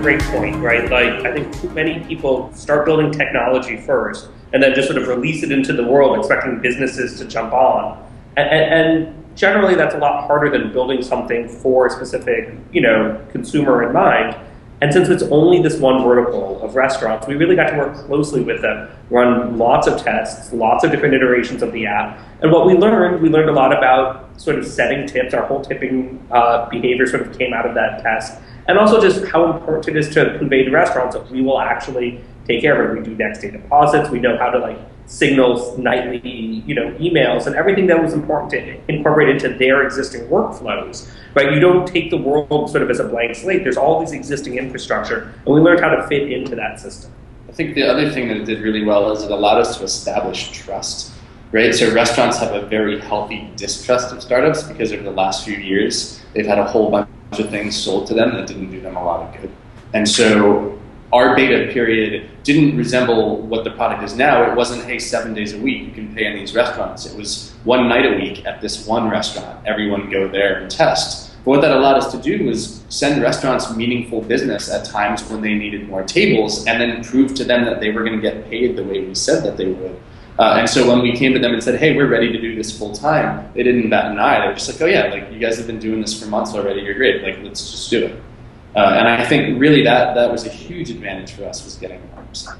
great point, right? Like, I think too many people start building technology first and then just sort of release it into the world expecting businesses to jump on. And generally that's a lot harder than building something for a specific, consumer in mind. And since it's only this one vertical of restaurants, we really got to work closely with them, run lots of tests, lots of different iterations of the app. And what we learned a lot about sort of setting tips. Our whole tipping behavior sort of came out of that test. And also just how important it is to convey to restaurants that we will actually take care of it. We do next day deposits. We know how to signal nightly, emails and everything that was important to incorporate into their existing workflows, right? You don't take the world sort of as a blank slate. There's all these existing infrastructure, and we learned how to fit into that system. I think the other thing that it did really well is it allowed us to establish trust, right? So restaurants have a very healthy distrust of startups because over the last few years, they've had a whole bunch of things sold to them that didn't do them a lot of good. And so our beta period didn't resemble what the product is now. It wasn't, hey, 7 days a week, you can pay in these restaurants. It was one night a week at this one restaurant. Everyone go there and test. But what that allowed us to do was send restaurants meaningful business at times when they needed more tables and then prove to them that they were going to get paid the way we said that they would. And so when we came to them and said, hey, we're ready to do this full time, they didn't bat an eye. They were just like, oh yeah, you guys have been doing this for months already. You're great. Let's just do it. And I think really that was a huge advantage for us, was getting 100%.